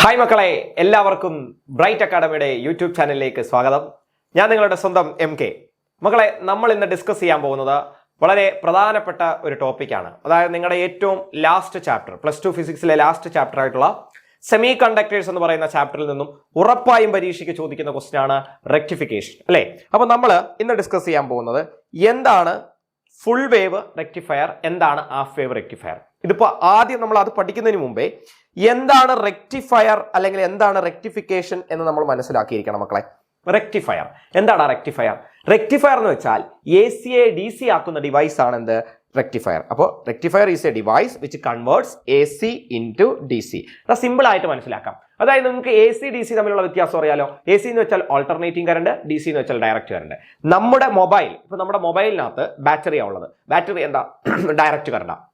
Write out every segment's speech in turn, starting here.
Hi മക്കളെ, എല്ലാവർക്കും bright അക്കാഡമിയുടെ YouTube ചാനലിലേക്ക് സ്വാഗതം. ഞാൻ നിങ്ങളുടെ സ്വന്തം MK. മക്കളെ, നമ്മൾ ഇന്ന് ഡിസ്കസ് ചെയ്യാൻ പോകുന്നത് വളരെ പ്രധാനപ്പെട്ട ഒരു ടോപ്പിക്കാണ്. അതായത് നിങ്ങളുടെ ഏറ്റവും ലാസ്റ്റ് ചാപ്റ്റർ, +2 ഫിസിക്സിലെ ലാസ്റ്റ് ചാപ്റ്റർ ആയിട്ടുള്ള സെമി കണ്ടക്ടേഴ്സ് എന്ന് പറയുന്ന ചാപ്റ്ററിൽ നിന്നും ഉറപ്പായും പരീക്ഷയ്ക്ക് ചോദിക്കുന്ന ക്വസ്റ്റ്യൻ ആണ് റെക്ടിഫിക്കേഷൻ, അല്ലേ? അപ്പൊ നമ്മൾ ഇന്ന് ഡിസ്കസ് ചെയ്യാൻ പോകുന്നത് എന്താണ് ഫുൾ വേവ് റെക്ടിഫയർ, എന്താണ് ഹാഫ് വേവ് റെക്ടിഫയർ. ഇതിപ്പോ ആദ്യം നമ്മൾ അത് പഠിക്കുന്നതിന് മുമ്പേ എന്താണ് റെക്ടിഫയർ അല്ലെങ്കിൽ എന്താണ് റെക്ടിഫിക്കേഷൻ എന്ന് നമ്മൾ മനസ്സിലാക്കിയിരിക്കണം മക്കളെ. റെക്ടിഫയർ എന്താണ്? റെക്ടിഫയർ എന്ന് വെച്ചാൽ AC-യെ DC ആക്കുന്ന ഡിവൈസ് ആണ് എന്ത്? റെക്ടിഫയർ. അപ്പോൾ rectifier is A device which converts AC into DC. Simple ആയിട്ട് മനസ്സിലാക്കാം. അതായത് നിങ്ങൾക്ക് AC DC തമ്മിലുള്ള വ്യത്യാസം അറിയാലോ. AC എന്ന് വെച്ചാൽ ഓൾട്ടർനേറ്റിംഗ് കറണ്ട്, DC എന്ന് വെച്ചാൽ ഡയറക്റ്റ് കറണ്ട്. നമ്മുടെ മൊബൈലിനകത്ത് ബാറ്ററിയാണ് ഉള്ളത്. ബാറ്ററി എന്താ? ഡയറക്റ്റ് കറണ്ടാണ്.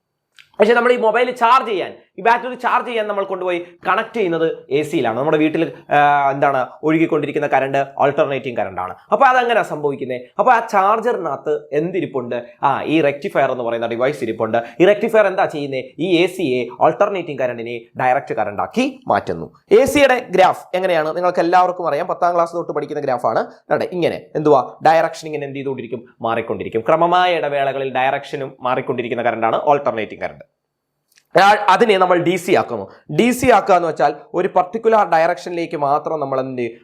പക്ഷെ നമ്മൾ ഈ മൊബൈൽ ചാർജ് ചെയ്യാൻ, ഈ ബാറ്ററി ചാർജ് ചെയ്യാൻ നമ്മൾ കൊണ്ടുപോയി കണക്ട് ചെയ്യുന്നത് AC-യിലാണ്. നമ്മുടെ വീട്ടിൽ ഒഴുകിക്കൊണ്ടിരിക്കുന്ന കറണ്ട് ഓൾട്ടർനേറ്റിംഗ് കറണ്ടാണ്. അപ്പോൾ അതെങ്ങനെ സംഭവിക്കുന്നത്? അപ്പോൾ ആ ചാർജറിനകത്ത് എന്തിരിപ്പുണ്ട്? ഈ റെക്ടിഫയർ എന്ന് പറയുന്ന ഡിവൈസ് ഇരിപ്പുണ്ട്. ഈ റെക്ടിഫയർ എന്താ ചെയ്യുന്നത്? ഈ AC-യെ ഓൾട്ടർനേറ്റിംഗ് കറണ്ടിനെ ഡയറക്റ്റ് കറണ്ടാക്കി മാറ്റുന്നു. AC-യുടെ ഗ്രാഫ് എങ്ങനെയാണ്? നിങ്ങൾക്ക് എല്ലാവർക്കും അറിയാം, 10ാം ക്ലാസ് തൊട്ട് പഠിക്കുന്ന ഗ്രാഫാണ്. ഇങ്ങനെ എന്തുവാ? ഡയറക്ഷൻ ഇങ്ങനെ എന്ത് ചെയ്തുകൊണ്ടിരിക്കും? മാറിക്കൊണ്ടിരിക്കും. ക്രമമായ ഇടവേളകളിൽ ഡയറക്ഷനും മാറിക്കൊണ്ടിരിക്കുന്ന കറണ്ടാണ് ഓൾട്ടർനേറ്റിംഗ് കറണ്ട്. അതിനെ നമ്മൾ DC ആക്കുന്നു. DC ആക്കുക എന്ന് വെച്ചാൽ ഒരു പർട്ടിക്കുലർ ഡയറക്ഷനിലേക്ക് മാത്രം നമ്മൾ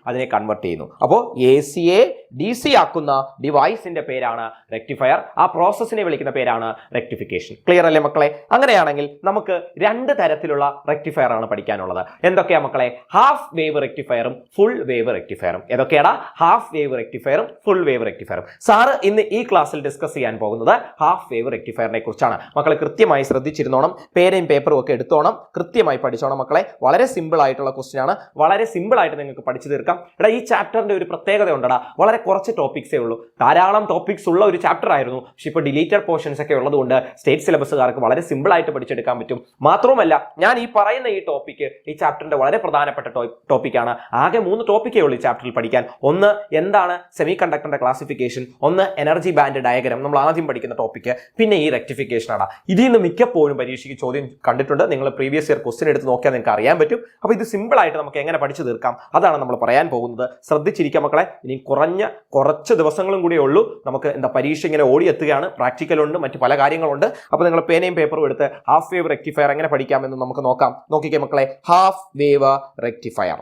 അതിനെ കൺവേർട്ട് ചെയ്യുന്നു. അപ്പോൾ AC-യെ DC ആക്കുന്ന ഡിവൈസിന്റെ പേരാണ് റെക്ടിഫയർ. ആ പ്രോസസ്സിനെ വിളിക്കുന്ന പേരാണ് റെക്ടിഫിക്കേഷൻ. ക്ലിയർ അല്ലേ മക്കളെ? അങ്ങനെയാണെങ്കിൽ നമുക്ക് രണ്ട് തരത്തിലുള്ള റെക്ടിഫയർ ആണ് പഠിക്കാനുള്ളത്. എന്തൊക്കെയാ മക്കളെ? ഹാഫ് വേവ് റെക്ടിഫയറും ഫുൾ വേവ് റെക്ടിഫയറും. ഏതൊക്കെയാണ്? ഹാഫ് വേവ് റെക്ടിഫയറും ഫുൾ വേവ് റെക്ടിഫയറും. സാറ് ഇന്ന് ഈ ക്ലാസ്സിൽ ഡിസ്കസ് ചെയ്യാൻ പോകുന്നത് ഹാഫ് വേവ് റെക്ടിഫയറിനെ കുറിച്ചാണ്. മക്കളെ കൃത്യമായി ശ്രദ്ധിച്ചിരുന്നോണം, പേപ്പറും ഒക്കെ എടുത്തോണം, കൃത്യമായി പഠിച്ചോണം മക്കളെ. വളരെ സിമ്പിൾ ആയിട്ടുള്ള ക്വസ്റ്റ്യൻ ആണ്. വളരെ സിമ്പിൾ ആയിട്ട് നിങ്ങൾക്ക് പഠിച്ചു തീർക്കാം. ഈ ചാപ്റ്ററിന്റെ ഒരു പ്രത്യേകത ഉണ്ടടാ, വളരെ കുറച്ച് ടോപ്പിക്സേ ഉള്ളൂ. ധാരാളം ടോപ്പിക്സ് ഉള്ള ഒരു ചാപ്റ്റർ ആയിരുന്നു. പക്ഷെ ഇപ്പോൾ ഡിലീറ്റഡ് പോർഷൻസ് ഒക്കെ ഉള്ളതുകൊണ്ട് സ്റ്റേറ്റ് സിലബസുകാർക്ക് വളരെ സിമ്പിൾ ആയിട്ട് പഠിച്ചെടുക്കാൻ പറ്റും. മാത്രവുമല്ല, ഞാൻ ഈ പറയുന്ന ഈ ടോപ്പിക്ക് ഈ ചാപ്റ്ററിന്റെ വളരെ പ്രധാനപ്പെട്ട ടോപ്പിക്കാണ്. ആകെ 3 ടോപ്പിക്കേ ഉള്ളൂ ഈ ചാപ്റ്ററിൽ പഠിക്കാൻ. ഒന്ന് എന്താണ് സെമി കണ്ടക്ടറിന്റെ ക്ലാസിഫിക്കേഷൻ, ഒന്ന് എനർജി ബാൻഡ് ഡയഗ്രാം, നമ്മൾ ആദ്യം പഠിക്കുന്ന ടോപ്പിക്ക്, പിന്നെ ഈ റെക്ടിഫിക്കേഷൻ ആണ്. ഇതിൽ നിന്ന് മിക്കപ്പോഴും പരീക്ഷയ്ക്ക് ചോദ്യം കണ്ടിട്ടുണ്ട്. നിങ്ങൾ പ്രീവിയസ് ഇയർ ക്വസ്റ്റ്യൻ എടുത്ത് നോക്കിയാൽ നിങ്ങൾക്ക് അറിയാൻ പറ്റും. അപ്പോൾ ഇത് സിമ്പിൾ ആയിട്ട് നമുക്ക് എങ്ങനെ പഠിച്ചു തീർക്കാം, അതാണ് നമ്മൾ പറയാൻ പോകുന്നത്. ശ്രദ്ധിച്ചിരിക്കാം മക്കളെ. ഇനി കുറച്ച് ദിവസങ്ങളും കൂടിയേ ഉള്ളൂ. നമുക്ക് പരീക്ഷ ഇങ്ങനെ ഓടിയെത്തുകയാണ്. പ്രാക്ടിക്കൽ ഉണ്ട്, മറ്റു പല കാര്യങ്ങളുണ്ട്. അപ്പോൾ നിങ്ങൾ പേനയും പേപ്പറും എടുത്ത് ഹാഫ് വേവ് റെക്ടിഫയർ എങ്ങനെ പഠിക്കാമെന്ന് നമുക്ക് നോക്കാം. നോക്കിക്കേ മക്കളെ, ഹാഫ് വേവ് റെക്ടിഫയർ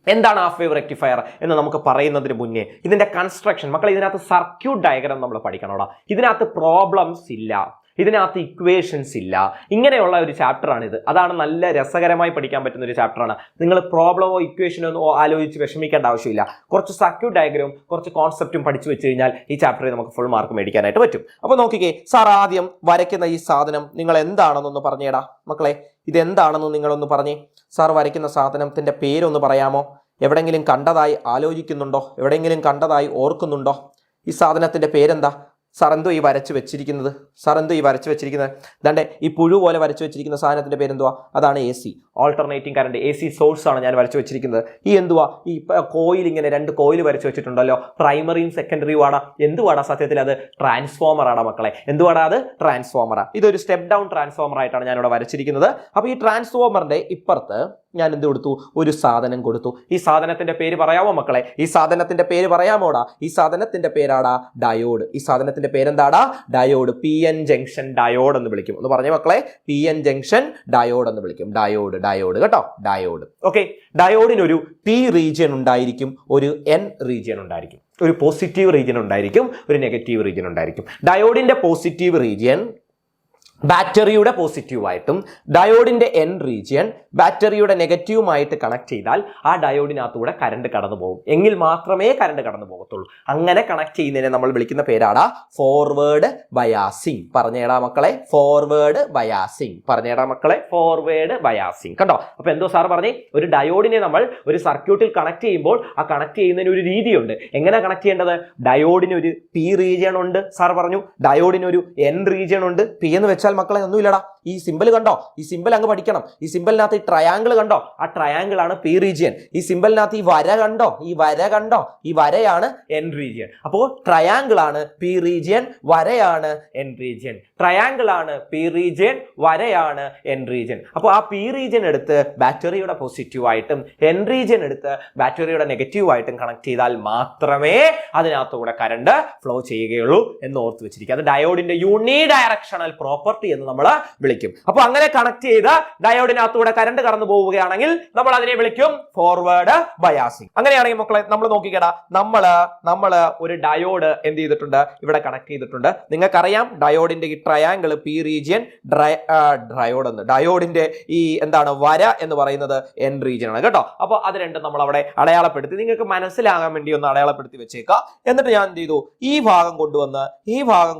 എന്താണ്? ഹാഫ് വേവ് റെക്ടിഫയർ എന്ന് നമുക്ക് പറയുന്നതിന് മുന്നേ ഇതിന്റെ കൺസ്ട്രക്ഷൻ മക്കളെ, ഇതിനകത്ത് സർക്യൂട്ട് ഡയഗ്രാം നമ്മൾ പഠിക്കണോടാ. ഇതിനകത്ത് പ്രോബ്ലംസ് ഇല്ല, ഇതിനകത്ത് ഇക്വേഷൻസ് ഇല്ല. ഇങ്ങനെയുള്ള ഒരു ചാപ്റ്ററാണ് ഇത്. അതാണ് നല്ല രസകരമായി പഠിക്കാൻ പറ്റുന്ന ഒരു ചാപ്റ്ററാണ്. നിങ്ങൾ പ്രോബ്ലമോ ഇക്വേഷനോ ഒന്നും ആലോചിച്ച് വിഷമിക്കേണ്ട ആവശ്യമില്ല. കുറച്ച് സർക്യൂട്ട് ഡയഗ്രാമും കുറച്ച് കോൺസെപ്റ്റും പഠിച്ചു വെച്ച് കഴിഞ്ഞാൽ ഈ ചാപ്റ്ററിൽ നമുക്ക് ഫുൾ മാർക്ക് മേടിക്കാനായിട്ട് പറ്റും. അപ്പോൾ നോക്കിക്കേ, സാർ ആദ്യം വരയ്ക്കുന്ന ഈ സാധനം നിങ്ങൾ എന്താണെന്നൊന്ന് പറഞ്ഞേടാ മക്കളെ. ഇതെന്താണെന്ന് നിങ്ങളൊന്ന് പറഞ്ഞേ. സാർ വരയ്ക്കുന്ന സാധനത്തിന്റെ പേരൊന്ന് പറയാമോ? എവിടെയെങ്കിലും കണ്ടതായി ആലോചിക്കുന്നുണ്ടോ? എവിടെയെങ്കിലും കണ്ടതായി ഓർക്കുന്നുണ്ടോ? ഈ സാധനത്തിന്റെ പേരെന്താ? സാർ എന്തോ ഈ വരച്ച് വെച്ചിരിക്കുന്നത്? ദാണ്ടെ ഈ പുഴു പോലെ വരച്ചു വെച്ചിരിക്കുന്ന സാധനത്തിന്റെ പേരെന്തുവാ? അതാണ് AC, alternating current. AC source ആണ് ഞാൻ വരച്ചു വെച്ചിരിക്കുന്നത്. ഈ എന്തുവാ? ഈ കോയിൽ, ഇങ്ങനെ 2 കോയിൽ വരച്ചു വെച്ചിട്ടുണ്ടല്ലോ. പ്രൈമറിയും സെക്കൻഡറിയും ആടാ. എന്തുവാടാ? സത്യത്തിൽ അത് ട്രാൻസ്ഫോമർ ആടാ മക്കളെ. എന്തുവാടാ? അത് ട്രാൻസ്ഫോമറാ. ഇതൊരു സ്റ്റെപ്പ് ഡൗൺ ട്രാൻസ്ഫോമർ ആയിട്ടാണ് ഞാൻ ഇവിടെ വരച്ചിരിക്കുന്നത്. അപ്പോൾ ഈ ട്രാൻസ്ഫോമറിന്റെ ഇപ്പുറത്ത് ഞാൻ എന്ത് കൊടുത്തു? ഒരു സാധനം കൊടുത്തു. ഈ സാധനത്തിന്റെ പേര് പറയാമോ മക്കളെ? ഈ സാധനത്തിന്റെ പേര് പറയാമോടാ? ഈ സാധനത്തിന്റെ പേരാടാ ഡയോഡ്. ഈ സാധനത്തിന്റെ പേരെന്താടാ? ഡയോഡ്. PN ജംഗ്ഷൻ ഡയോഡ് എന്ന് വിളിക്കും. ഒന്ന് പറഞ്ഞേ മക്കളെ, PN ജംഗ്ഷൻ ഡയോഡ് എന്ന് വിളിക്കും. ഡയോഡ് കേട്ടോ, ഡയോഡ്. ഓക്കെ, ഡയോഡിനൊരു P റീജിയൻ ഉണ്ടായിരിക്കും, ഒരു N റീജിയൻ ഉണ്ടായിരിക്കും. ഒരു പോസിറ്റീവ് റീജിയൻ ഉണ്ടായിരിക്കും, ഒരു നെഗറ്റീവ് റീജിയൻ ഉണ്ടായിരിക്കും. ഡയോഡിന്റെ പോസിറ്റീവ് റീജിയൻ ബാറ്ററിയുടെ പോസിറ്റീവായിട്ടും ഡയോഡിന്റെ N റീജിയൻ ബാറ്ററിയുടെ നെഗറ്റീവുമായിട്ട് കണക്ട് ചെയ്താൽ ആ ഡയോഡിനകത്തൂടെ കറണ്ട് കടന്നു പോകും. എങ്കിൽ മാത്രമേ കറണ്ട് കടന്നു പോകത്തുള്ളൂ. അങ്ങനെ കണക്ട് ചെയ്യുന്നതിനെ നമ്മൾ വിളിക്കുന്ന പേരാണ് ഫോർവേഡ് ബയാസിംഗ്. പറഞ്ഞേടാ മക്കളെ, ഫോർവേഡ് ബയാസിംഗ്. കണ്ടോ? അപ്പൊ എന്തോ സാർ പറഞ്ഞേ, ഒരു ഡയോഡിനെ നമ്മൾ ഒരു സർക്യൂട്ടിൽ കണക്ട് ചെയ്യുമ്പോൾ ആ കണക്ട് ചെയ്യുന്നതിന് ഒരു രീതിയുണ്ട്. എങ്ങനെ കണക്ട് ചെയ്യേണ്ടത്? ഡയോഡിന് ഒരു P റീജിയൻ ഉണ്ട് സാർ പറഞ്ഞു, ഡയോഡിന് ഒരു N റീജിയൻ ഉണ്ട്. P എന്ന് വെച്ചാൽ മക്കളെ ഒന്നുമില്ലടാ, ഈ സിമ്പിൾ കണ്ടോ, ഈ സിമ്പിൾ അങ്ങ് പഠിക്കണം. ഈ സിമ്പിളിനകത്ത് ഈ ട്രയാങ്കിൾ കണ്ടോ, ആ ട്രയാങ്കിൾ ആണ് പി റീജിയൻ. ഈ സിമ്പിളിനകത്ത് ഈ വര കണ്ടോ, ഈ വര കണ്ടോ, ഈ വരയാണ് എൻ റീജിയൻ. അപ്പോൾ ട്രയാങ്കിൾ ആണ് പി റീജിയൻ, വരയാണ് എൻ റീജിയൻ. ട്രയാങ്കിൾ ആണ് പി റീജിയൻ, വരയാണ് എൻ റീജിയൻ. അപ്പോൾ ആ പി റീജിയൻ എടുത്ത് ബാറ്ററിയുടെ പോസിറ്റീവ് ആയിട്ടും എൻ റീജിയൻ എടുത്ത് ബാറ്ററിയുടെ നെഗറ്റീവ് ആയിട്ടും കണക്ട് ചെയ്താൽ മാത്രമേ അതിനകത്തൂടെ കറണ്ട് ഫ്ലോ ചെയ്യുകയുള്ളൂ എന്ന് ഓർത്ത് വെച്ചിരിക്കുക. അത് ഡയോഡിന്റെ യൂണി ഡയറക്ഷണൽ പ്രോപ്പർട്ടി എന്ന് നമ്മൾ വിളിക്കും. അപ്പൊ അങ്ങനെ കണക്ട് ചെയ്ത് ഡയോഡിനകത്തൂടെ കറണ്ട് കടന്നു പോവുകയാണെങ്കിൽ നമ്മൾ അതിനെ വിളിക്കും ഫോർവേഡ് ബയാസിംഗ്. അങ്ങനെയാണെങ്കിൽ മക്കളെ നമ്മൾ നോക്കിക്കേടാ, നമ്മള് ഒരു ഡയോഡ് എന്ത് ചെയ്തിട്ടുണ്ട്, ഇവിടെ കണക്ട് ചെയ്തിട്ടുണ്ട്. നിങ്ങൾക്കറിയാം ഡയോഡിന്റെ ഈ ട്രയാങ്കിൾ പി റീജിയൻ, ഡയോഡിന്റെ ഈ എന്താണ് വര എന്ന് പറയുന്നത് എൻ റീജിയൻ ആണ് കേട്ടോ. അപ്പൊ അത് രണ്ടും നമ്മൾ അവിടെ അടയാളപ്പെടുത്തി, നിങ്ങൾക്ക് മനസ്സിലാകാൻ വേണ്ടി ഒന്ന് അടയാളപ്പെടുത്തി വെച്ചേക്കാം. എന്നിട്ട് ഞാൻ എന്ത് ചെയ്തു, ഈ ഭാഗം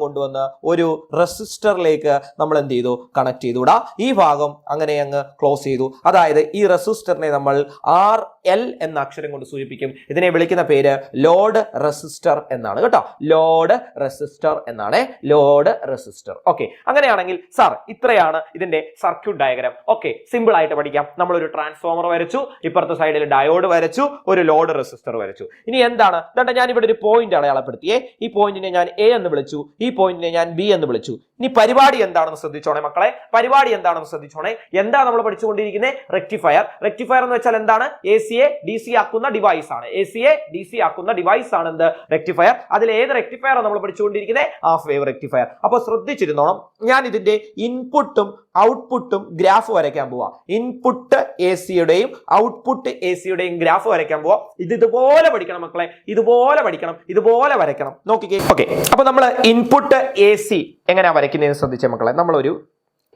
കൊണ്ടുവന്ന് ഒരു റെസിസ്റ്ററിലേക്ക് നമ്മൾ എന്ത് ചെയ്തു, കണക്ട് ചെയ്തുകൂടാ. ഈ ഭാഗം അങ്ങനെ അങ്ങ് ക്ലോസ് ചെയ്തു. അതായത് ഈ റെസിസ്റ്ററിനെ നമ്മൾ RL എന്ന അക്ഷരം കൊണ്ട് സൂചിപ്പിക്കും. ഇതിനെ വിളിക്കുന്ന പേര് ലോഡ് റെസിസ്റ്റർ എന്നാണ് കേട്ടോ. ലോഡ് റെസിസ്റ്റർ എന്നാണ്, ലോഡ് റെസിസ്റ്റർ. ഓക്കെ, അങ്ങനെയാണെങ്കിൽ സാർ ഇത്രയാണ് ഇതിന്റെ സർക്യൂട്ട് ഡയഗ്രാം. ഓക്കെ, സിമ്പിൾ ആയിട്ട് പഠിക്കാം. നമ്മളൊരു ട്രാൻസ്ഫോമർ വരച്ചു, ഇപ്പുറത്തെ സൈഡിൽ ഡയോഡ് വരച്ചു, ഒരു ലോഡ് റെസിസ്റ്റർ വരച്ചു. ഇനി എന്താണ്, ഞാൻ ഇവിടെ ഒരു പോയിന്റ് അടയാളപ്പെടുത്തിയേ. ഈ പോയിന്റിനെ ഞാൻ A എന്ന് വിളിച്ചു, ഈ പോയിന്റിനെ ഞാൻ B എന്ന് വിളിച്ചു. ഇനി പരിപാടി എന്താണെന്ന് ശ്രദ്ധിച്ചോണേ മക്കളെ, പരിപാടി എന്താണെന്ന് ശ്രദ്ധിച്ചോണേ. എന്താ നമ്മൾ പഠിച്ചുകൊണ്ടിരിക്കുന്നത്, റെക്ടിഫയർ. റെക്ടിഫയർ എന്ന് വെച്ചാൽ എന്താണ്, AC-യെ DC ആക്കുന്ന ഡിവൈസ് ആണ്. AC-യെ DC ആക്കുന്ന ഡിവൈസ് ആണ് എന്ത്, റെക്ടിഫയർ. അതിൽ ഏത് റെക്ടിഫയർ ആണ് നമ്മൾ പഠിച്ചുകൊണ്ടിരിക്കുന്നത്, ഹാഫ് വേവ് റെക്ടിഫയർ. അപ്പൊ ശ്രദ്ധിച്ചിരുന്നോണം, ഞാൻ ഇതിന്റെ ഇൻപുട്ടും ഔട്ട്പുട്ടും ഗ്രാഫ് വരയ്ക്കാൻ പോവാ. ഇൻപുട്ട് AC-യുടെയും ഔട്ട്പുട്ട് AC-യുടെയും ഗ്രാഫ് വരയ്ക്കാൻ പോവാ. ഇതുപോലെ പഠിക്കണം മക്കളെ, ഇതുപോലെ പഠിക്കണം, ഇതുപോലെ വരയ്ക്കണം. നോക്കിക്കേ. ഓക്കെ, അപ്പൊ നമ്മൾ ഇൻപുട്ട് AC എങ്ങനെയാ വരയ്ക്കുന്നതെന്ന് ശ്രദ്ധിച്ചേ മക്കളെ. നമ്മളൊരു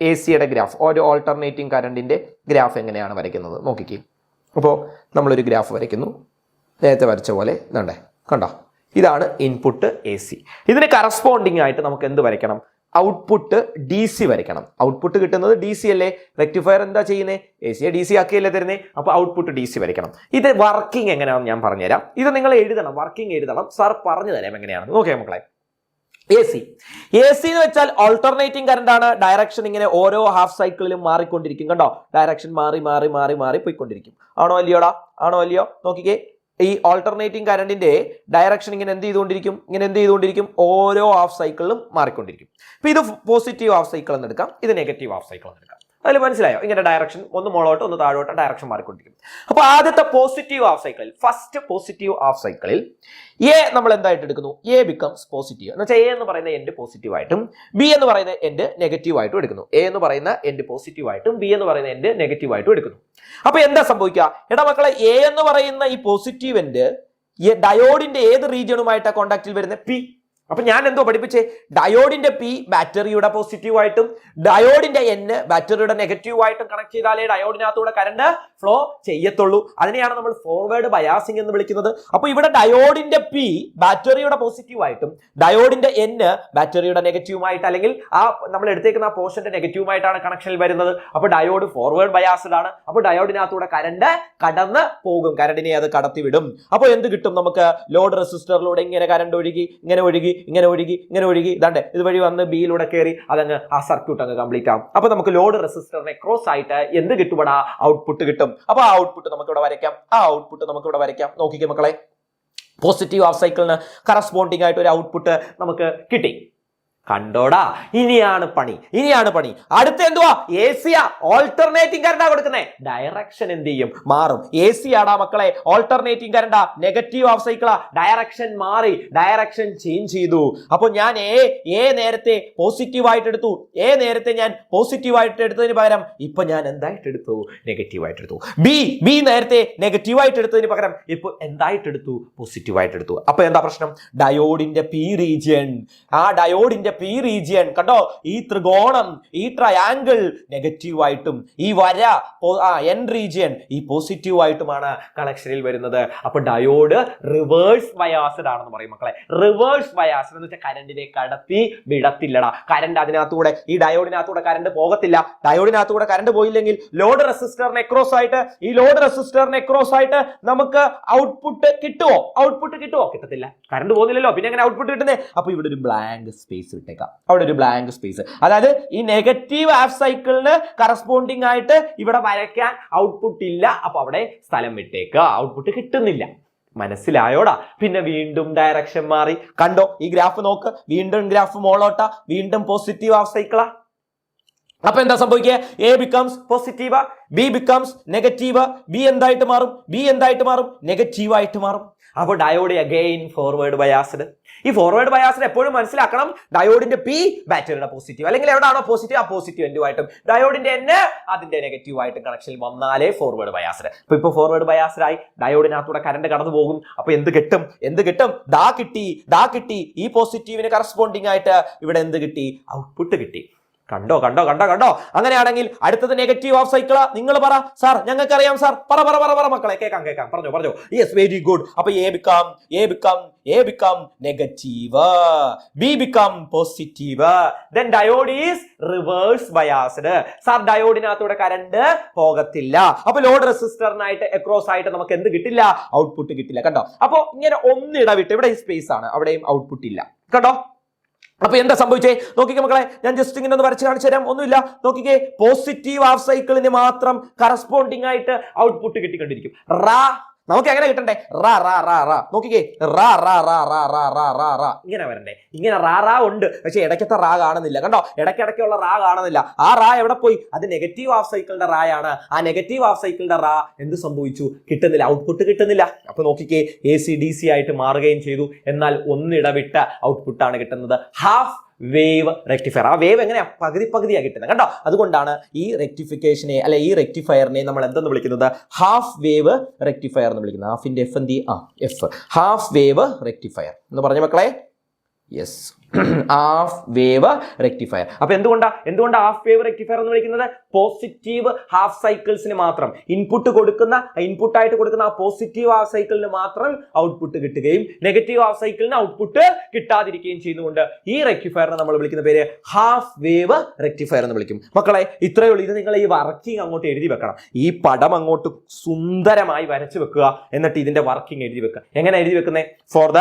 AC-യുടെ ഗ്രാഫ്, ഒരു ഓൾട്ടർനേറ്റിംഗ് കറണ്ടിന്റെ ഗ്രാഫ് എങ്ങനെയാണ് വരയ്ക്കുന്നത് നോക്കിക്കേ. അപ്പോൾ നമ്മളൊരു ഗ്രാഫ് വരയ്ക്കുന്നു, നേരത്തെ വരച്ച പോലെ. കണ്ടോ, ഇതാണ് ഇൻപുട്ട് AC. ഇതിന് കറസ്പോണ്ടിങ് ആയിട്ട് നമുക്ക് എന്ത് വരയ്ക്കണം, ഔട്ട്പുട്ട് DC വരയ്ക്കണം. ഔട്ട്പുട്ട് കിട്ടുന്നത് DC അല്ലേ, റെക്ടിഫയർ എന്താ ചെയ്യുന്നത്, AC-യെ DC ആക്കിയല്ലേ തരുന്നേ. അപ്പൊ ഔട്ട്പുട്ട് DC വരയ്ക്കണം. ഇത് വർക്കിംഗ് എങ്ങനെയാണെന്ന് ഞാൻ പറഞ്ഞുതരാം. ഇത് നിങ്ങൾ എഴുതണം, വർക്കിംഗ് എഴുതണം. സാർ പറഞ്ഞു തരാം എങ്ങനെയാണെന്ന്. നോക്കിയാൽ മക്കളെ, AC എന്ന് വെച്ചാൽ ഓൾട്ടർനേറ്റിംഗ് കറണ്ട് ആണ്. ഡയറക്ഷൻ ഇങ്ങനെ ഓരോ ഹാഫ് സൈക്കിളിലും മാറിക്കൊണ്ടിരിക്കും. കണ്ടോ, ഡയറക്ഷൻ മാറി പോയിക്കൊണ്ടിരിക്കും. ആണോ അല്ലയോ നോക്കിക്കേ. ഈ ഓൾട്ടർനേറ്റിംഗ് കറണ്ടിന്റെ ഡയറക്ഷൻ ഇങ്ങനെ എന്ത് ചെയ്തുകൊണ്ടിരിക്കും, ഓരോ ഹാഫ് സൈക്കിളിലും മാറിക്കൊണ്ടിരിക്കും. ഇപ്പൊ ഇത് പോസിറ്റീവ് ഹാഫ് സൈക്കിൾ എന്ന് എടുക്കാം, ഇത് നെഗറ്റീവ് ഹാഫ് സൈക്കിൾ എന്ന് എടുക്കാം. അതിൽ മനസ്സിലായോ, ഇങ്ങനെ ഡയറക്ഷൻ ഒന്ന് മുകളോട്ട് ഒന്ന് താഴോട്ട് ഡയറക്ഷൻ മാറിക്കൊണ്ടിരിക്കും. അപ്പൊ ആദ്യത്തെ പോസിറ്റീവ് ഹാഫ് സൈക്കിളിൽ, ഫസ്റ്റ് പോസിറ്റീവ് ഹാഫ് സൈക്കിളിൽ A നമ്മൾ എന്തായിട്ട് എടുക്കുന്നു, A ബിക്കംസ് പോസിറ്റീവ് എന്ന് വെച്ചാൽ A എന്ന് പറയുന്ന എൻഡ് പോസിറ്റീവ് ആയിട്ടും B എന്ന് പറയുന്ന എൻഡ് നെഗറ്റീവ് ആയിട്ടും എടുക്കുന്നു. A എന്ന് പറയുന്ന എൻഡ് പോസിറ്റീവ് ആയിട്ടും B എന്ന് പറയുന്ന എൻഡ് നെഗറ്റീവ് ആയിട്ടും എടുക്കുന്നു. അപ്പൊ എന്താ സംഭവിക്കുക, എടാ മക്കളെ, A എന്ന് പറയുന്ന ഈ പോസിറ്റീവ് എൻഡ് ഡയോഡിന്റെ ഏത് റീജിയനുമായിട്ടാണ് കോണ്ടാക്റ്റിൽ വരുന്നത്, P. അപ്പൊ ഞാൻ എന്തോ പഠിപ്പിച്ചേ, ഡയോഡിന്റെ P ബാറ്ററിയുടെ പോസിറ്റീവ് ആയിട്ടും ഡയോഡിന്റെ N ബാറ്ററിയുടെ നെഗറ്റീവ് ആയിട്ടും കണക്ട് ചെയ്താലേ ഡയോഡിനകത്തൂടെ കറണ്ട് ഫ്ലോ ചെയ്യത്തുള്ളൂ. അതിനെയാണ് നമ്മൾ ഫോർവേഡ് ബയാസിംഗ് എന്ന് വിളിക്കുന്നത്. അപ്പൊ ഇവിടെ ഡയോഡിന്റെ P ബാറ്ററിയുടെ പോസിറ്റീവ് ആയിട്ടും ഡയോഡിന്റെ N ബാറ്ററിയുടെ നെഗറ്റീവുമായിട്ട്, അല്ലെങ്കിൽ ആ നമ്മൾ എടുത്തേക്കുന്ന ആ പോർഷന്റെ നെഗറ്റീവുമായിട്ടാണ് കണക്ഷനിൽ വരുന്നത്. അപ്പൊ ഡയോഡ് ഫോർവേഡ് ബയാസ്ഡ് ആണ്. അപ്പൊ ഡയോഡിനകത്തൂടെ കറണ്ട് കടന്ന് പോകും, കറണ്ടിനെ അത് കടത്തിവിടും. അപ്പൊ എന്ത് കിട്ടും നമുക്ക്, ലോഡ് റെസിസ്റ്ററിലൂടെ ഇങ്ങനെ കറണ്ട് ഒഴുകി ഇങ്ങനെ ഒഴുകി ഇതാണ്ട് ഇതുവഴി വന്ന് ബിയിലൂടെ കയറി അതങ്ങ് ആ സർക്യൂട്ട് അങ്ങ് കംപ്ലീറ്റ് ആവും. അപ്പൊ നമുക്ക് ലോഡ് റെസിസ്റ്ററിനെ ക്രോസ് ആയിട്ട് എന്ത് കിട്ടും, ഔട്ട്പുട്ട് കിട്ടും. അപ്പൊ ആ ഔട്ട്പുട്ട് നമുക്ക് ഇവിടെ വരയ്ക്കാം. നോക്കിക്കേ മക്കളെ, പോസിറ്റീവ് ഹാഫ് സൈക്കിളിന് കറസ്പോണ്ടിങ് ആയിട്ട് ഒരു ഔട്ട്പുട്ട് നമുക്ക് കിട്ടി. കണ്ടോടാ, ഇനിയാണ് പണി. അടുത്ത എന്തുവാ, AC ഓൾട്ടർനേറ്റിംഗ് കറണ്ടാ കൊടുക്കുന്നത്. ഡയറക്ഷൻ എന്ത് ചെയ്യും, മാറും. AC ആടാ മക്കളെ, ഓൾട്ടർനേറ്റിംഗ് കറണ്ടാ, നെഗറ്റീവ് ഹാഫ് സൈക്കിളാ, ഡയറക്ഷൻ മാറി, ഡയറക്ഷൻ ചേഞ്ച് ചെയ്തു. അപ്പൊ ഞാൻ A നേരത്തെ പോസിറ്റീവ് ആയിട്ട് എടുത്തു. ഞാൻ പോസിറ്റീവ് ആയിട്ട് എടുത്തതിന് പകരം ഇപ്പൊ ഞാൻ എന്തായിട്ട് എടുത്തു, നെഗറ്റീവ് ആയിട്ട് എടുത്തു. B നേരത്തെ നെഗറ്റീവ് ആയിട്ട് എടുത്തതിന് പകരം ഇപ്പൊ എന്തായിട്ട് എടുത്തു, പോസിറ്റീവ് ആയിട്ട് എടുത്തു. അപ്പൊ എന്താ പ്രശ്നം, ഡയോഡിന്റെ P റീജിയൻ, ആ ഡയോഡിന്റെ P റീജിയൻ കണ്ടോ, ഈ ത്രികോണം, ഈ ട്രയാങ്കിൾ നെഗറ്റീവ് ആയിട്ടും ഈ വര N റീജിയൻ ഈ പോസിറ്റീവ് ആയിട്ടുമാണ് കണക്ഷനിൽ വരുന്നത്. അപ്പൊ ഡയോഡ് റിവേഴ്സ് ബയാസ്ഡ് ആണെന്ന് പറയും മക്കളെ. റിവേഴ്സ് ബയാസ്ഡ് എന്ന് വെച്ചാൽ കറണ്ടിനെ കടത്തി വിടത്തില്ലടാ. കറണ്ട് അതിനകത്തൂടെ, ഈ ഡയോഡിനകത്തൂടെ കറണ്ട് പോകത്തില്ല. ഡയോഡിനകത്തൂടെ കറണ്ട് പോയില്ലെങ്കിൽ ലോഡ് റെസിസ്റ്ററിനെ ക്രോസ് ആയിട്ട് നമുക്ക് ഔട്ട്പുട്ട് കിട്ടുമോ? കിട്ടത്തില്ല. കറണ്ട് പോകുന്നില്ലല്ലോ, പിന്നെ എങ്ങനെ ഔട്ട്പുട്ട് കിട്ടുന്നത്? അപ്പൊ ഇവിടെ ഒരു ബ്ലാങ്ക് സ്പേസ് വിട്ടേക്കാം. അവിടെ ഒരു ബ്ലാങ്ക് സ്പേസ്, അതായത് ഈ നെഗറ്റീവ് ഹാഫ് സൈക്കിളിന് കറസ്പോണ്ടിങ് ആയിട്ട് ഇവിടെ വരയ്ക്കാൻ ഔട്ട്പുട്ട് ഇല്ല. അപ്പൊ അവിടെ സ്ഥലം വിട്ടേക്കുക, ഔട്ട്പുട്ട് കിട്ടുന്നില്ല. മനസ്സിലായോടാ? പിന്നെ വീണ്ടും ഡയറക്ഷൻ മാറി. കണ്ടോ ഈ ഗ്രാഫ് നോക്ക്, വീണ്ടും ഗ്രാഫ് മോളോട്ട, വീണ്ടും പോസിറ്റീവ് ഹാഫ് സൈക്കിളാ. അപ്പൊ എന്താ സംഭവിക്കുക? A becomes positive, B becomes negative, B എന്തായിട്ട് മാറും? നെഗറ്റീവ് മാറും. അപ്പൊ ഡയോഡ് അഗെയിൻ ഫോർവേഡ് ബയാസ്ഡ്. ഈ ഫോർവേഡ് ബയാസ്ഡ് എപ്പോഴും മനസ്സിലാക്കണം, ഡയോഡിന്റെ പി ബാറ്ററിയുടെ പോസിറ്റീവ്, അല്ലെങ്കിൽ എവിടെയാണോ പോസിറ്റീവ് ആ പോസിറ്റീവ് എൻഡുമായിട്ടും ഡയോഡിന്റെ എൻ അതിന്റെ നെഗറ്റീവ് ആയിട്ടും കണക്ഷൻ വന്നാലേ ഫോർവേഡ് ബയാസ്ഡ്. ഇപ്പൊ ഫോർവേഡ് ബയാസ്ഡ് ആയി, ഡയോഡിനകത്തൂടെ കറണ്ട് കടന്നു പോകും. അപ്പൊ എന്ത് കിട്ടും? ദാ കിട്ടി. ഈ പോസിറ്റീവിന് കറസ്പോണ്ടിങ് ആയിട്ട് ഇവിടെ എന്ത് കിട്ടി? ഔട്ട്പുട്ട് കിട്ടി. കണ്ടോ? അങ്ങനെയാണെങ്കിൽ അടുത്തത് നെഗറ്റീവ് ഹാഫ് സൈക്കിളാ. നിങ്ങൾ പറ സാർ, ഞങ്ങൾക്ക് അറിയാം സാർ. പറ മക്കളെ, കേൾക്കാം. പറഞ്ഞോ. Yes, very good. അപ്പൊ A become negative, B become positive, then diode is reverse biased. Sir, ഡയോഡിനകത്തൂടെ കറണ്ട് പോകത്തില്ല. അപ്പൊ ലോഡ് റെസിസ്റ്ററിനായിട്ട് അക്രോസ് ആയിട്ട് നമുക്ക് എന്ത് കിട്ടില്ല? ഔട്ട്പുട്ട് കിട്ടില്ല. കണ്ടോ? അപ്പൊ ഇങ്ങനെ ഒന്നിടവിട്ട്, ഇവിടെ ഈ സ്പേസ് ആണ്, അവിടെയും ഔട്ട്പുട്ട് ഇല്ല. കണ്ടോ? അപ്പൊ എന്താ സംഭവിച്ചേ? നോക്കിക്കേ മക്കളെ, ഞാൻ ജസ്റ്റ് ഇങ്ങനെ ഒന്ന് വരച്ച് കാണിച്ചു തരാം. ഒന്നുമില്ല, നോക്കിക്കേ, പോസിറ്റീവ് ഹാഫ് സൈക്കിളിന് മാത്രം കറസ്പോണ്ടിങ് ആയിട്ട് ഔട്ട്പുട്ട് കിട്ടിക്കൊണ്ടിരിക്കും. നമുക്ക് എങ്ങനെ കിട്ടണ്ടേ? നോക്കിക്കേ, ഇങ്ങനെ വരണ്ടേ? ഇങ്ങനെ റാ ഉണ്ട്, പക്ഷെ ഇടയ്ക്കത്തെ റാ കാണുന്നില്ല. കണ്ടോ? ഇടയ്ക്കിടയ്ക്കുള്ള റാ കാണുന്നില്ല. ആ റാ എവിടെ പോയി? അത് നെഗറ്റീവ് ഹാഫ് സൈക്കിളിന്റെ റായാണ്. ആ നെഗറ്റീവ് ഹാഫ് സൈക്കിളിന്റെ റാ എന്ത് സംഭവിച്ചു? കിട്ടുന്നില്ല, ഔട്ട്പുട്ട് കിട്ടുന്നില്ല. അപ്പൊ നോക്കിക്കേ, AC DC ആയിട്ട് മാറുകയും ചെയ്തു. എന്നാൽ ഒന്നിടവിട്ട ഔട്ട്പുട്ടാണ് കിട്ടുന്നത്. Half wave rectifier. ആ വേവ് എങ്ങനെയാ? പകുതിയാ കിട്ടുന്നത്. കണ്ടോ? അതുകൊണ്ടാണ് ഈ റെക്ടിഫിക്കേഷനെ, അല്ലെ ഈ റെക്ടിഫയറിനെ നമ്മൾ എന്തെന്ന് വിളിക്കുന്നത്? ഹാഫ് വേവ് റെക്ടിഫയർ എന്ന് വിളിക്കുന്നത്. ഹാഫിന്റെ എഫ് എന്ത്? എഫ്. ഹാഫ് വേവ് റെക്ടിഫയർ എന്ന് പറഞ്ഞ മക്കളെ. Yes, half wave rectifier. അപ്പൊ എന്തുകൊണ്ടാ ഹാഫ് വേവ് റെക്ടിഫയർ എന്ന് വിളിക്കുന്നത്? പോസിറ്റീവ് ഹാഫ് സൈക്കിൾസിന് മാത്രം ഇൻപുട്ടായിട്ട് കൊടുക്കുന്ന ആ പോസിറ്റീവ് ഹാഫ് സൈക്കിളിന് മാത്രം ഔട്ട്പുട്ട് കിട്ടുകയും നെഗറ്റീവ് ഹാഫ് സൈക്കിളിന് ഔട്ട്പുട്ട് കിട്ടാതിരിക്കുകയും ചെയ്യുന്നുകൊണ്ട് ഈ റെക്ടിഫയറിനെ നമ്മൾ വിളിക്കുന്ന പേര് ഹാഫ് വേവ് റെക്ടിഫയർ എന്ന് വിളിക്കും. മക്കളെ, ഇത്രയേ ഉള്ളൂ. ഇത് നിങ്ങൾ ഈ വർക്കിംഗ് അങ്ങോട്ട് എഴുതി വെക്കണം. ഈ പടം അങ്ങോട്ട് സുന്ദരമായി വരച്ചു വെക്കുക. എന്നിട്ട് ഇതിന്റെ വർക്കിംഗ് എഴുതി വെക്കുക. എങ്ങനെ എഴുതി വെക്കുന്നത്? For the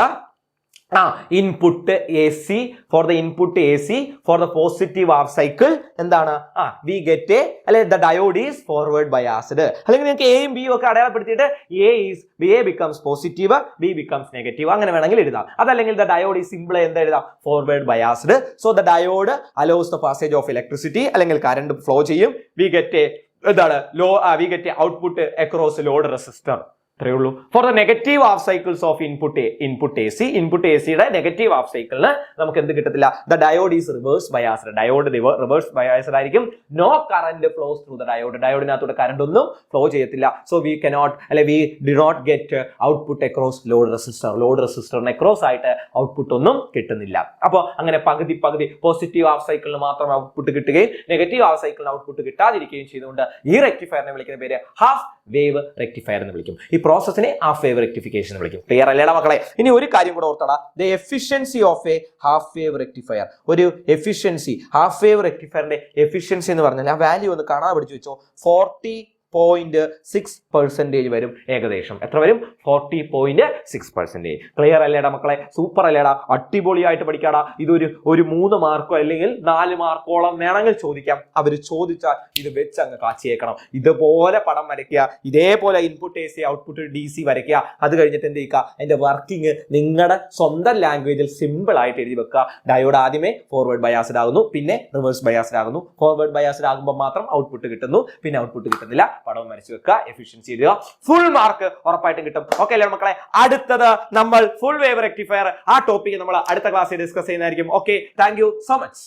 input AC, for the input AC for the positive half cycle എന്താണ്? we get അല്ലെ the diode is forward biased. അല്ലെങ്കിൽ നിങ്ങൾക്ക് എയും ബിയും ഒക്കെ അടയാളപ്പെടുത്തിയിട്ട് A becomes positive, B becomes negative അങ്ങനെ വേണമെങ്കിൽ എഴുതാം. അതല്ലെങ്കിൽ the diode is simple എന്താ എഴുതാം? forward biased. so the diode allows the passage of electricity, അല്ലെങ്കിൽ കറണ്ട് ഫ്ലോ ചെയ്യും. we get output across load resistor. അത്രയേ ഉള്ളൂ. For the negative half cycles of input AC negative half സൈക്കിളിന് നമുക്ക് എന്ത് കിട്ടത്തില്ല? The diode is reverse biased. Diode reverse biased ആയിരിക്കും. No current flows through the diode. ഡയോഡിനകത്തൂടെ current ഒന്നും flow ചെയ്യത്തില്ല. So we did not get output across load റെസിസ്റ്ററിന് across ആയിട്ട് ഔട്ട്പുട്ട് ഒന്നും കിട്ടുന്നില്ല. അപ്പോൾ അങ്ങനെ പകുതി പോസിറ്റീവ് ഹാഫ് സൈക്കിളിന് മാത്രം ഔട്ട്പുട്ട് കിട്ടുകയും നെഗറ്റീവ് ഹാഫ് സൈക്കിളിന് ഔട്ട്പുട്ട് കിട്ടാതിരിക്കുകയും ചെയ്തുകൊണ്ട് ഈ റെക്ടിഫയറിനെ വിളിക്കുന്ന പേര് ഹാഫ് വേവ് റെക്ടിഫയർ എന്ന് വിളിക്കും. ഈ പ്രോസസ്സിനെ ഹാഫ് വേവ് റെക്ടിഫിക്കേഷൻ എന്ന് വിളിക്കും. ക്ലിയർ അല്ലേടാ മക്കളെ? ഇനി ഒരു കാര്യം കൂടെ ഓർത്തടാ, the efficiency of a half wave rectifier. ഒരു എഫിഷ്യൻസി, ഹാഫ് വേവ് റെക്ടിഫയറിന്റെ എഫിഷ്യൻസി എന്ന് പറഞ്ഞാൽ ആ വാല്യൂ ഒന്ന് കാണാൻ പഠിച്ചു വെച്ചോ. 40.6% വരും ഏകദേശം. എത്ര വരും? 40.6%. ക്ലിയർ അല്ലേടാ മക്കളെ? സൂപ്പർ അല്ലേടാ? അടിപൊളിയായിട്ട് പഠിക്കാടാ. ഇതൊരു 3 മാർക്കോ അല്ലെങ്കിൽ 4 മാർക്കോളം വേണമെങ്കിൽ ചോദിക്കാം. അവർ ചോദിച്ചാൽ ഇത് വെച്ച് അങ്ങ് കാച്ചിയേക്കണം. ഇതുപോലെ പടം വരയ്ക്കുക, ഇതേപോലെ ഇൻപുട്ട് AC ഔട്ട്പുട്ട് DC വരയ്ക്കുക. അത് കഴിഞ്ഞിട്ട് എന്ത് ചെയ്യുക? അതിന്റെ വർക്കിംഗ് നിങ്ങളുടെ സ്വന്തം ലാംഗ്വേജിൽ സിമ്പിൾ ആയിട്ട് എഴുതി വെക്കുക. ഡയോഡ് ആദ്യമേ ഫോർവേഡ് ബയാസ്ഡ് ആകുന്നു, പിന്നെ റിവേഴ്സ് ബയാസ്ഡ് ആകുന്നു. ഫോർവേഡ് ബയാസ്ഡ് ആകുമ്പോൾ മാത്രം ഔട്ട്പുട്ട് കിട്ടുന്നു, പിന്നെ ഔട്ട്പുട്ട് കിട്ടുന്നില്ല. പടവും വരച്ചു വെക്കുക, എഫിഷ്യൻസി എഴുതുക. ഫുൾ മാർക്ക് ഉറപ്പായിട്ടും കിട്ടും. ഓക്കെ അല്ലേ മക്കളെ? അടുത്തത് നമ്മൾ ഫുൾ വേവ് റെക്ടിഫയർ, ആ ടോപ്പിക്ക് നമ്മൾ അടുത്ത ക്ലാസ്സിൽ ഡിസ്കസ് ചെയ്യുന്നതായിരിക്കും. Okay, thank you so much.